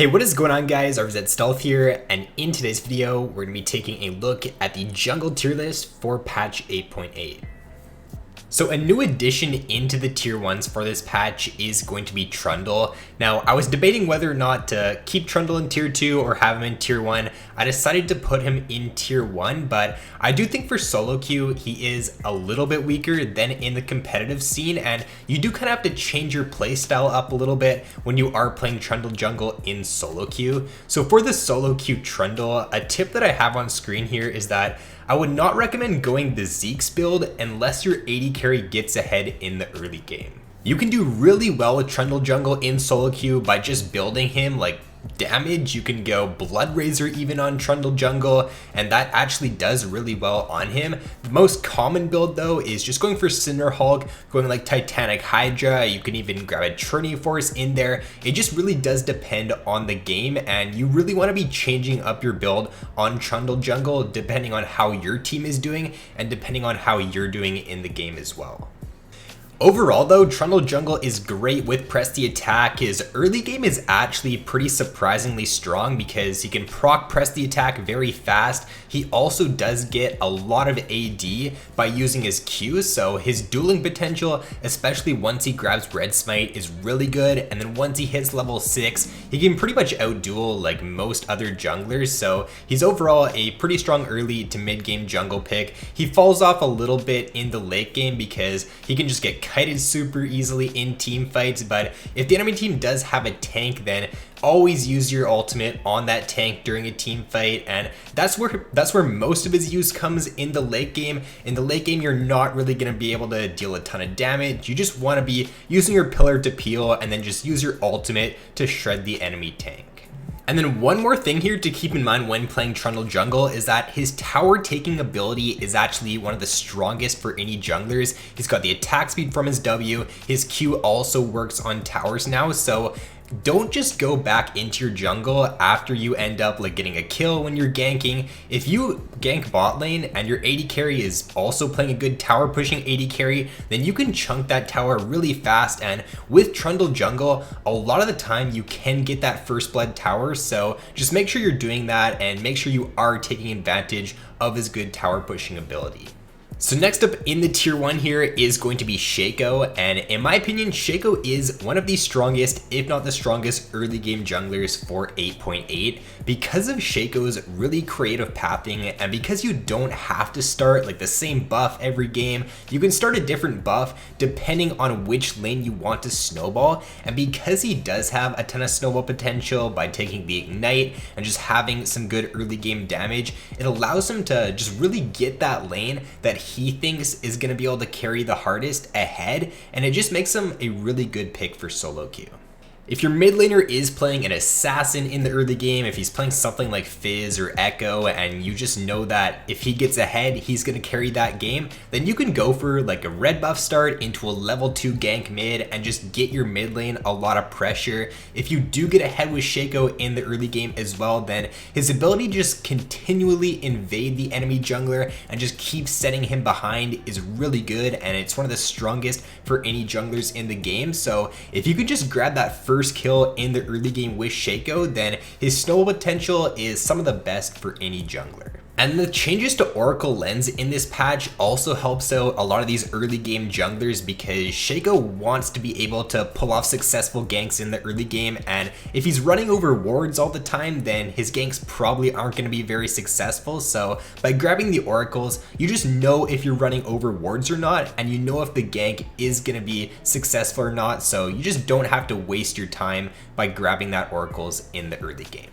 Hey, what is going on guys? RvzStealth here, and in today's video, we're going to be taking a look at the jungle tier list for patch 8.8. So a new addition into the tier 1s for this patch is going to be Trundle. Now, I was debating whether or not to keep Trundle in tier 2 or have him in tier 1. I decided to put him in tier 1, but I do think for solo queue, he is a little bit weaker than in the competitive scene, and you do kind of have to change your playstyle up a little bit when you are playing Trundle jungle in solo queue. So for the solo queue Trundle, a tip that I have on screen here is that I would not recommend going the Zeke's build unless your AD carry gets ahead in the early game. You can do really well with Trundle jungle in solo queue by just building him like damage. You can go Blood Razor even on Trundle jungle, and that actually does really well on him. The most common build though is just going for Cinder Hulk, going like Titanic Hydra. You can even grab a Trinity Force in there. It just really does depend on the game, and you really want to be changing up your build on Trundle jungle depending on how your team is doing and depending on how you're doing in the game as well. Overall though, Trundle jungle is great with press the attack. His early game is actually pretty surprisingly strong because he can proc press the attack very fast. He also does get a lot of AD by using his Q, so his dueling potential, especially once he grabs Red Smite, is really good. And then once he hits level 6, he can pretty much outduel like most other junglers, so he's overall a pretty strong early to mid game jungle pick. He falls off a little bit in the late game because he can just get kited super easily in team fights, but if the enemy team does have a tank, then always use your ultimate on that tank during a team fight, and that's where most of his use comes in the late game. In the late game, you're not really going to be able to deal a ton of damage. You just want to be using your pillar to peel and then just use your ultimate to shred the enemy tank. And then one more thing here to keep in mind when playing Trundle jungle is that his tower taking ability is actually one of the strongest for any junglers. He's got the attack speed from his W. His Q also works on towers now, so don't just go back into your jungle after you end up like getting a kill when you're ganking. If you gank bot lane and your AD carry is also playing a good tower pushing AD carry, then you can chunk that tower really fast, and with Trundle jungle, a lot of the time you can get that first blood tower, so just make sure you're doing that and make sure you are taking advantage of his good tower pushing ability. So next up in the tier 1 here is going to be Shaco, and in my opinion, Shaco is one of the strongest, if not the strongest, early game junglers for 8.8 because of Shaco's really creative pathing, and because you don't have to start like the same buff every game. You can start a different buff depending on which lane you want to snowball, and because he does have a ton of snowball potential by taking the ignite and just having some good early game damage, it allows him to just really get that lane that he thinks is going to be able to carry the hardest ahead, and it just makes him a really good pick for solo queue. If your mid laner is playing an assassin in the early game, if he's playing something like Fizz or Echo, and you just know that if he gets ahead, he's going to carry that game, then you can go for like a red buff start into a level 2 gank mid and just get your mid lane a lot of pressure. If you do get ahead with Shaco in the early game as well, then his ability to just continually invade the enemy jungler and just keep setting him behind is really good, and it's one of the strongest for any junglers in the game. So if you could just grab that first kill in the early game with Shaco, then his snowball potential is some of the best for any jungler. And the changes to Oracle Lens in this patch also helps out a lot of these early game junglers because Shaco wants to be able to pull off successful ganks in the early game, and if he's running over wards all the time, then his ganks probably aren't going to be very successful. So by grabbing the oracles, you just know if you're running over wards or not, and you know if the gank is going to be successful or not, so you just don't have to waste your time by grabbing that oracles in the early game.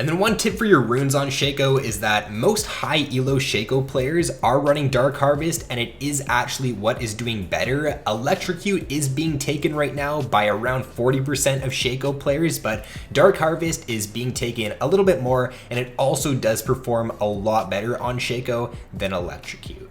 And then one tip for your runes on Shaco is that most high elo Shaco players are running Dark Harvest, and it is actually what is doing better. Electrocute is being taken right now by around 40% of Shaco players, but Dark Harvest is being taken a little bit more, and it also does perform a lot better on Shaco than Electrocute.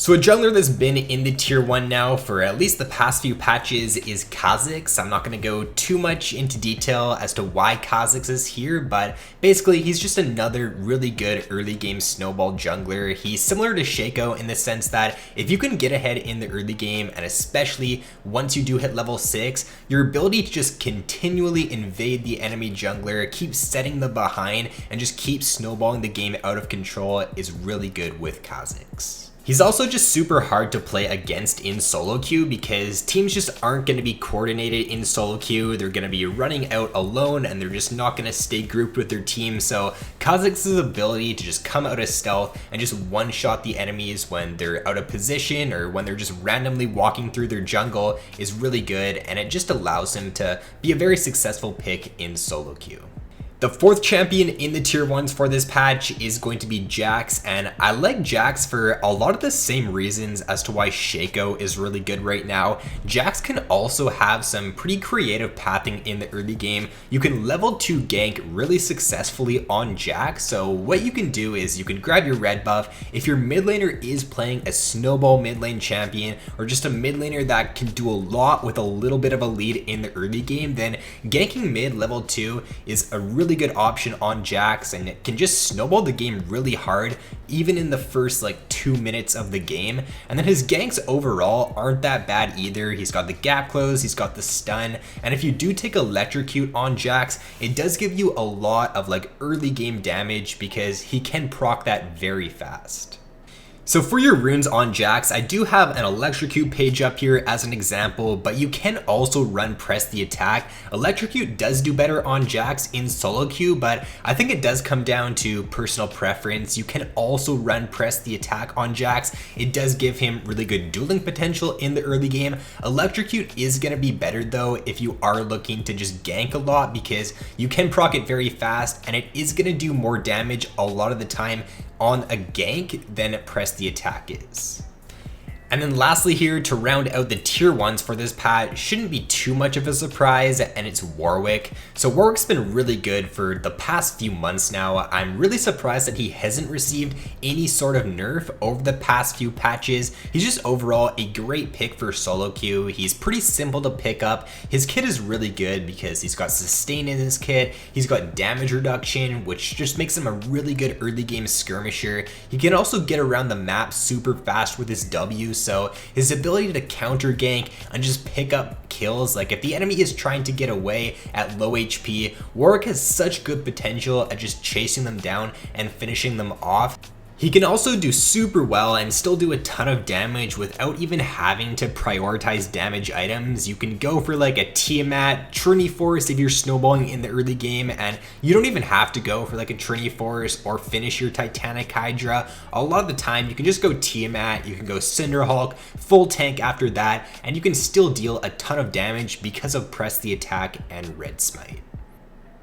So a jungler that's been in the tier 1 now for at least the past few patches is Kha'Zix. I'm not going to go too much into detail as to why Kha'Zix is here, but basically he's just another really good early game snowball jungler. He's similar to Shaco in the sense that if you can get ahead in the early game, and especially once you do hit level 6, your ability to just continually invade the enemy jungler, keep setting them behind, and just keep snowballing the game out of control is really good with Kha'Zix. He's also just super hard to play against in solo queue because teams just aren't going to be coordinated in solo queue. They're going to be running out alone and they're just not going to stay grouped with their team. So Kha'Zix's ability to just come out of stealth and just one-shot the enemies when they're out of position or when they're just randomly walking through their jungle is really good, and it just allows him to be a very successful pick in solo queue. The fourth champion in the tier 1s for this patch is going to be Jax, and I like Jax for a lot of the same reasons as to why Shaco is really good right now. Jax can also have some pretty creative pathing in the early game. You can level 2 gank really successfully on Jax, so what you can do is you can grab your red buff. If your mid laner is playing a snowball mid lane champion or just a mid laner that can do a lot with a little bit of a lead in the early game, then ganking mid level 2 is a really good option on Jax, and it can just snowball the game really hard even in the first like 2 minutes of the game. And then his ganks overall aren't that bad either. He's got the gap close, he's got the stun, and if you do take electrocute on Jax, it does give you a lot of like early game damage because he can proc that very fast. So for your runes on Jax, I do have an electrocute page up here as an example, but you can also run press the attack. Electrocute does do better on Jax in solo queue, but I think it does come down to personal preference. You can also run press the attack on Jax. It does give him really good dueling potential in the early game. Electrocute is going to be better though if you are looking to just gank a lot because you can proc it very fast and it is going to do more damage a lot of the time on a gank than press the attack is. And then lastly here, to round out the tier 1s for this patch, shouldn't be too much of a surprise, and it's Warwick. So Warwick's been really good for the past few months now. I'm really surprised that he hasn't received any sort of nerf over the past few patches. He's just overall a great pick for solo queue. He's pretty simple to pick up. His kit is really good because he's got sustain in his kit. He's got damage reduction, which just makes him a really good early game skirmisher. He can also get around the map super fast with his W. So his ability to counter gank and just pick up kills, like if the enemy is trying to get away at low HP, Warwick has such good potential at just chasing them down and finishing them off. He can also do super well and still do a ton of damage without even having to prioritize damage items. You can go for like a Tiamat, Trinity Force if you're snowballing in the early game, and you don't even have to go for like a Trinity Force or finish your Titanic Hydra. A lot of the time you can just go Tiamat, you can go Cinderhulk, full tank after that, and you can still deal a ton of damage because of press the attack and red smite.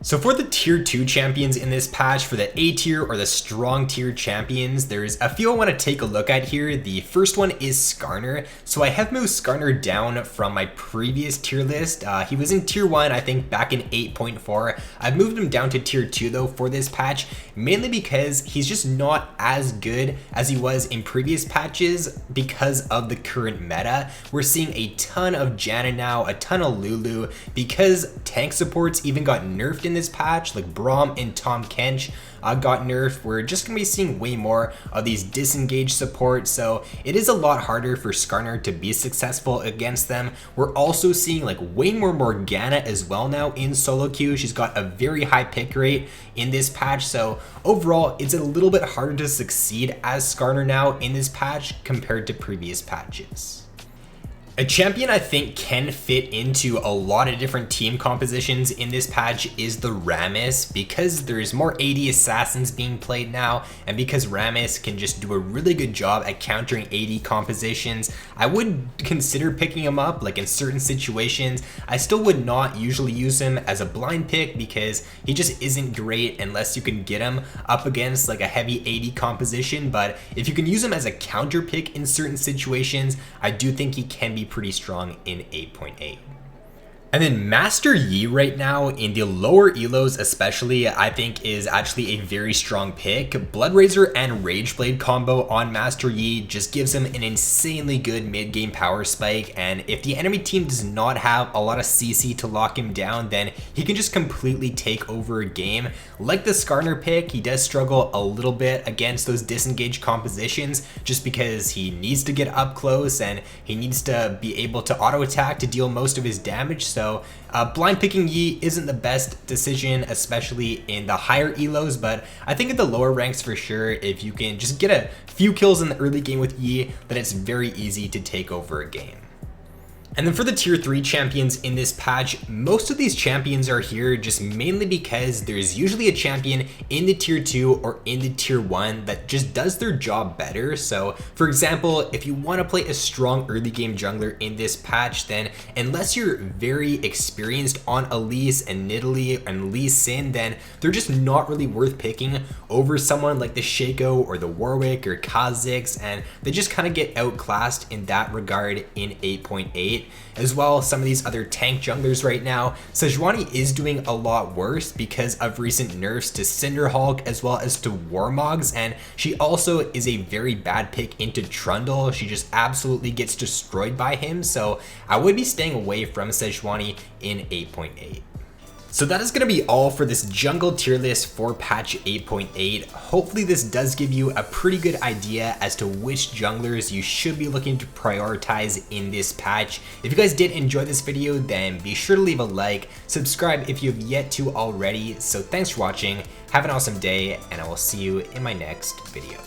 So for the tier 2 champions in this patch, for the A tier or the strong tier champions, there's a few I want to take a look at here. The first one is Skarner. So I have moved Skarner down from my previous tier list. He was in tier 1, I think back in 8.4. I've moved him down to tier 2 though for this patch, mainly because he's just not as good as he was in previous patches because of the current meta. We're seeing a ton of Janna now, a ton of Lulu, because tank supports even got nerfed in this patch, like Braum and Tom Kench got nerfed. We're just gonna be seeing way more of these disengaged support, so it is a lot harder for Skarner to be successful against them. We're also seeing like way more Morgana as well now in solo queue. She's got a very high pick rate in this patch, so overall it's a little bit harder to succeed as Skarner now in this patch compared to previous patches. A champion I think can fit into a lot of different team compositions in this patch is the Rammus, because there's more AD assassins being played now, and because Rammus can just do a really good job at countering AD compositions. I would consider picking him up like in certain situations. I still would not usually use him as a blind pick because he just isn't great unless you can get him up against like a heavy AD composition, but if you can use him as a counter pick in certain situations, I do think he can be pretty strong in 8.8. And then Master Yi right now in the lower elos especially, I think is actually a very strong pick. Blood Razor and Rage Blade combo on Master Yi just gives him an insanely good mid-game power spike, and if the enemy team does not have a lot of CC to lock him down, then he can just completely take over a game. Like the Skarner pick, he does struggle a little bit against those disengaged compositions just because he needs to get up close and he needs to be able to auto attack to deal most of his damage. So blind picking Yi isn't the best decision, especially in the higher elos, but I think at the lower ranks for sure, if you can just get a few kills in the early game with Yi, then it's very easy to take over a game. And then for the tier 3 champions in this patch, most of these champions are here just mainly because there's usually a champion in the tier 2 or in the tier 1 that just does their job better. So for example, if you want to play a strong early game jungler in this patch, then unless you're very experienced on Elise and Nidalee and Lee Sin, then they're just not really worth picking over someone like the Shaco or the Warwick or Kha'Zix, and they just kind of get outclassed in that regard in 8.8. As well, some of these other tank junglers right now, Sejuani is doing a lot worse because of recent nerfs to Cinderhulk as well as to Warmogs, and she also is a very bad pick into Trundle. She just absolutely gets destroyed by him, so I would be staying away from Sejuani in 8.8. So that is going to be all for this jungle tier list for patch 8.8. Hopefully this does give you a pretty good idea as to which junglers you should be looking to prioritize in this patch. If you guys did enjoy this video, then be sure to leave a like, subscribe if you have yet to already. So thanks for watching, have an awesome day, and I will see you in my next video.